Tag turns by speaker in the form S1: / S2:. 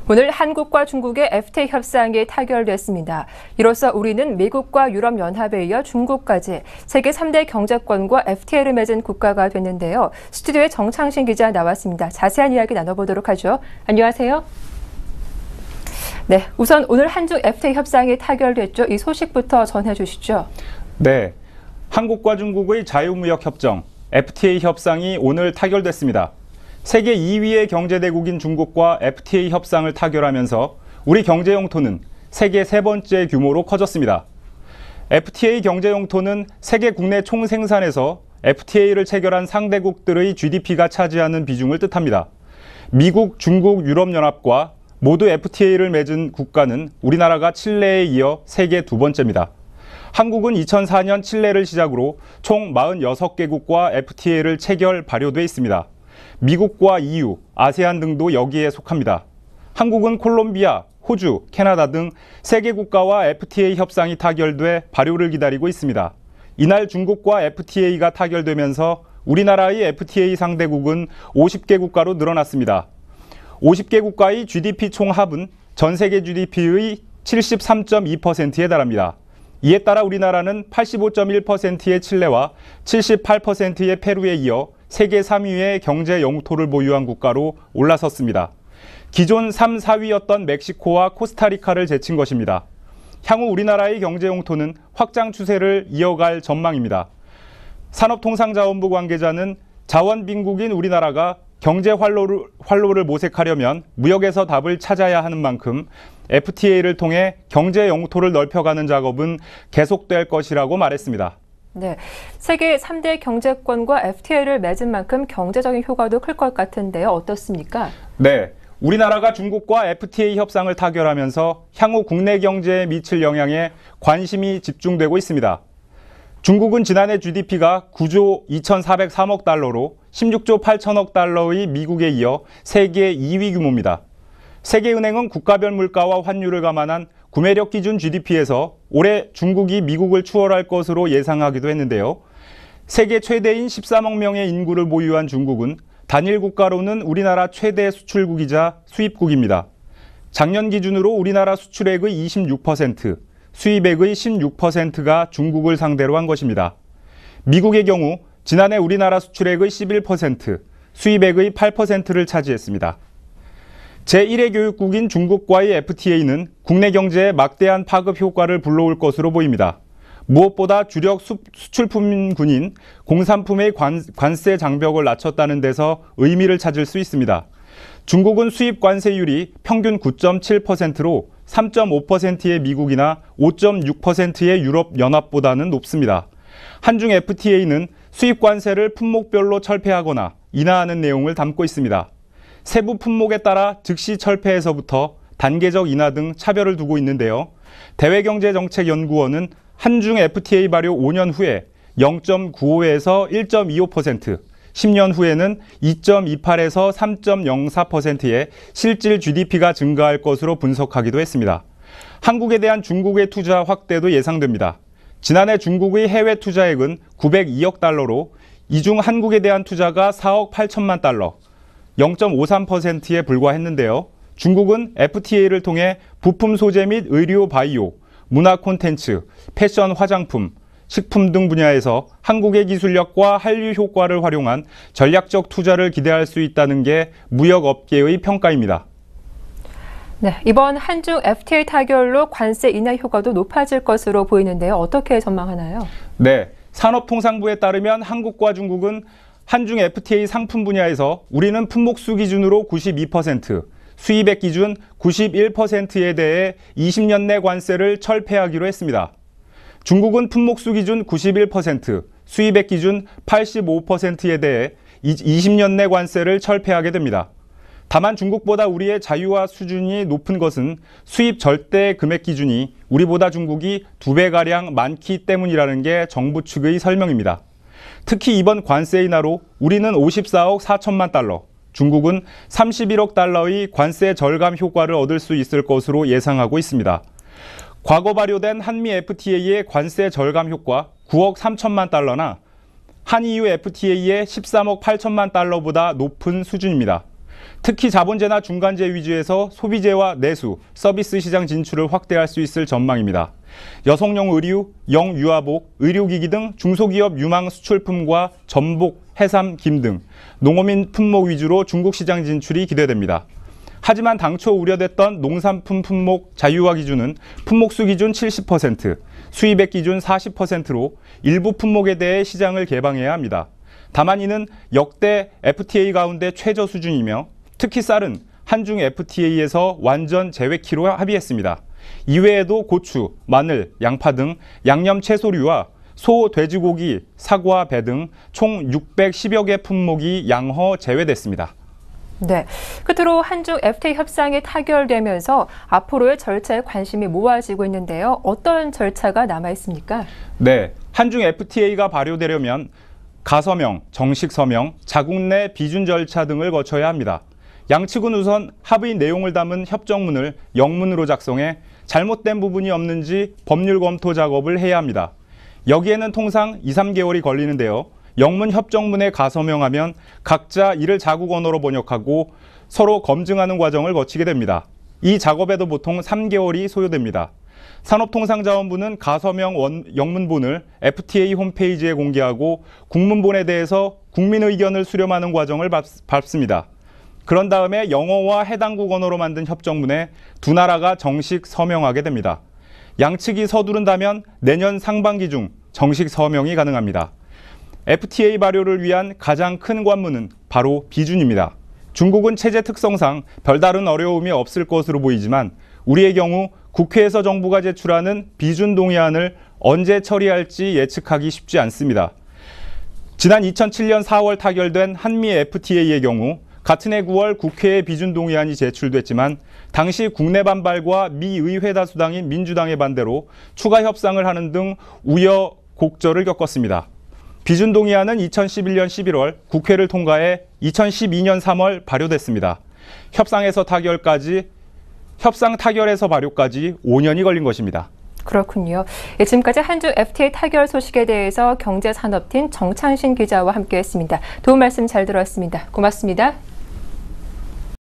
S1: 오늘 한국과 중국의 FTA 협상이 타결됐습니다. 이로써 우리는 미국과 유럽연합에 이어 중국까지 세계 3대 경제권과 FTA를 맺은 국가가 됐는데요. 스튜디오에 정창신 기자 나왔습니다. 자세한 이야기 나눠보도록 하죠. 안녕하세요. 네, 우선 오늘 한중 FTA 협상이 타결됐죠. 이 소식부터 전해주시죠.
S2: 네, 한국과 중국의 자유무역협정 FTA 협상이 오늘 타결됐습니다. 세계 2위의 경제대국인 중국과 FTA 협상을 타결하면서 우리 경제 영토는 세계 세 번째 규모로 커졌습니다. FTA 경제 영토는 세계 국내 총생산에서 FTA를 체결한 상대국들의 GDP가 차지하는 비중을 뜻합니다. 미국, 중국, 유럽연합과 모두 FTA를 맺은 국가는 우리나라가 칠레에 이어 세계 두 번째입니다. 한국은 2004년 칠레를 시작으로 총 46개국과 FTA를 체결 발효돼 있습니다. 미국과 EU, 아세안 등도 여기에 속합니다. 한국은 콜롬비아, 호주, 캐나다 등 세 개 국가와 FTA 협상이 타결돼 발효를 기다리고 있습니다. 이날 중국과 FTA가 타결되면서 우리나라의 FTA 상대국은 50개 국가로 늘어났습니다. 50개 국가의 GDP 총합은 전 세계 GDP의 73.2%에 달합니다. 이에 따라 우리나라는 85.1%의 칠레와 78%의 페루에 이어 세계 3위의 경제 영토를 보유한 국가로 올라섰습니다. 기존 3, 4위였던 멕시코와 코스타리카를 제친 것입니다. 향후 우리나라의 경제 영토는 확장 추세를 이어갈 전망입니다. 산업통상자원부 관계자는 자원 빈국인 우리나라가 경제 활로를 모색하려면 무역에서 답을 찾아야 하는 만큼 FTA를 통해 경제 영토를 넓혀가는 작업은 계속될 것이라고 말했습니다.
S1: 네, 세계 3대 경제권과 FTA를 맺은 만큼 경제적인 효과도 클 것 같은데요. 어떻습니까?
S2: 네, 우리나라가 중국과 FTA 협상을 타결하면서 향후 국내 경제에 미칠 영향에 관심이 집중되고 있습니다. 중국은 지난해 GDP가 9조 2,403억 달러로 16조 8천억 달러의 미국에 이어 세계 2위 규모입니다. 세계은행은 국가별 물가와 환율을 감안한 구매력 기준 GDP에서 올해 중국이 미국을 추월할 것으로 예상하기도 했는데요. 세계 최대인 13억 명의 인구를 보유한 중국은 단일 국가로는 우리나라 최대 수출국이자 수입국입니다. 작년 기준으로 우리나라 수출액의 26%, 수입액의 16%가 중국을 상대로 한 것입니다. 미국의 경우 지난해 우리나라 수출액의 11%, 수입액의 8%를 차지했습니다. 제1의 교육국인 중국과의 FTA는 국내 경제에 막대한 파급 효과를 불러올 것으로 보입니다. 무엇보다 주력 수출품군인 공산품의 관세 장벽을 낮췄다는 데서 의미를 찾을 수 있습니다. 중국은 수입 관세율이 평균 9.7%로 3.5%의 미국이나 5.6%의 유럽연합보다는 높습니다. 한중 FTA는 수입 관세를 품목별로 철폐하거나 인하하는 내용을 담고 있습니다. 세부 품목에 따라 즉시 철폐에서부터 단계적 인하 등 차별을 두고 있는데요. 대외경제정책연구원은 한중 FTA 발효 5년 후에 0.95에서 1.25%, 10년 후에는 2.28에서 3.04%의 실질 GDP가 증가할 것으로 분석하기도 했습니다. 한국에 대한 중국의 투자 확대도 예상됩니다. 지난해 중국의 해외 투자액은 902억 달러로 이 중 한국에 대한 투자가 4억 8천만 달러, 0.53%에 불과했는데요. 중국은 FTA를 통해 부품 소재 및 의료 바이오, 문화 콘텐츠, 패션 화장품, 식품 등 분야에서 한국의 기술력과 한류 효과를 활용한 전략적 투자를 기대할 수 있다는 게 무역업계의 평가입니다.
S1: 네, 이번 한중 FTA 타결로 관세 인하 효과도 높아질 것으로 보이는데요. 어떻게 전망하나요?
S2: 네, 산업통상부에 따르면 한국과 중국은 한중 FTA 상품 분야에서 우리는 품목수 기준으로 92%, 수입액 기준 91%에 대해 20년 내 관세를 철폐하기로 했습니다. 중국은 품목수 기준 91%, 수입액 기준 85%에 대해 20년 내 관세를 철폐하게 됩니다. 다만 중국보다 우리의 자유화 수준이 높은 것은 수입 절대 금액 기준이 우리보다 중국이 2배가량 많기 때문이라는 게 정부 측의 설명입니다. 특히 이번 관세 인하로 우리는 54억 4천만 달러, 중국은 31억 달러의 관세 절감 효과를 얻을 수 있을 것으로 예상하고 있습니다. 과거 발효된 한미 FTA의 관세 절감 효과 9억 3천만 달러나 한EU FTA의 13억 8천만 달러보다 높은 수준입니다. 특히 자본재나 중간재 위주에서 소비재와 내수, 서비스 시장 진출을 확대할 수 있을 전망입니다. 여성용 의류, 영유아복, 의료기기 등 중소기업 유망 수출품과 전복, 해삼, 김 등 농어민 품목 위주로 중국 시장 진출이 기대됩니다. 하지만 당초 우려됐던 농산품 품목 자유화 기준은 품목수 기준 70%, 수입액 기준 40%로 일부 품목에 대해 시장을 개방해야 합니다. 다만 이는 역대 FTA 가운데 최저 수준이며 특히 쌀은 한중 FTA에서 완전 제외키로 합의했습니다. 이외에도 고추, 마늘, 양파 등 양념 채소류와 소, 돼지고기, 사과, 배 등 총 610여 개 품목이 양허 제외됐습니다.
S1: 네, 끝으로 한중 FTA 협상이 타결되면서 앞으로의 절차에 관심이 모아지고 있는데요. 어떤 절차가 남아 있습니까?
S2: 네, 한중 FTA가 발효되려면 가서명, 정식 서명, 자국 내 비준 절차 등을 거쳐야 합니다. 양측은 우선 합의 내용을 담은 협정문을 영문으로 작성해 잘못된 부분이 없는지 법률 검토 작업을 해야 합니다. 여기에는 통상 2~3개월이 걸리는데요. 영문 협정문에 가서명하면 각자 이를 자국 언어로 번역하고 서로 검증하는 과정을 거치게 됩니다. 이 작업에도 보통 3개월이 소요됩니다. 산업통상자원부는 가서명 영문본을 FTA 홈페이지에 공개하고 국문본에 대해서 국민 의견을 수렴하는 과정을 밟습니다. 그런 다음에 영어와 해당국 언어로 만든 협정문에 두 나라가 정식 서명하게 됩니다. 양측이 서두른다면 내년 상반기 중 정식 서명이 가능합니다. FTA 발효를 위한 가장 큰 관문은 바로 비준입니다. 중국은 체제 특성상 별다른 어려움이 없을 것으로 보이지만 우리의 경우 국회에서 정부가 제출하는 비준 동의안을 언제 처리할지 예측하기 쉽지 않습니다. 지난 2007년 4월 타결된 한미 FTA의 경우 같은 해 9월 국회에 비준 동의안이 제출됐지만 당시 국내 반발과 미 의회 다수당인 민주당의 반대로 추가 협상을 하는 등 우여곡절을 겪었습니다. 비준 동의안은 2011년 11월 국회를 통과해 2012년 3월 발효됐습니다. 협상 타결에서 발효까지 5년이 걸린 것입니다.
S1: 그렇군요. 지금까지 한중 FTA 타결 소식에 대해서 경제산업팀 정창신 기자와 함께했습니다. 도움 말씀 잘 들었습니다. 고맙습니다.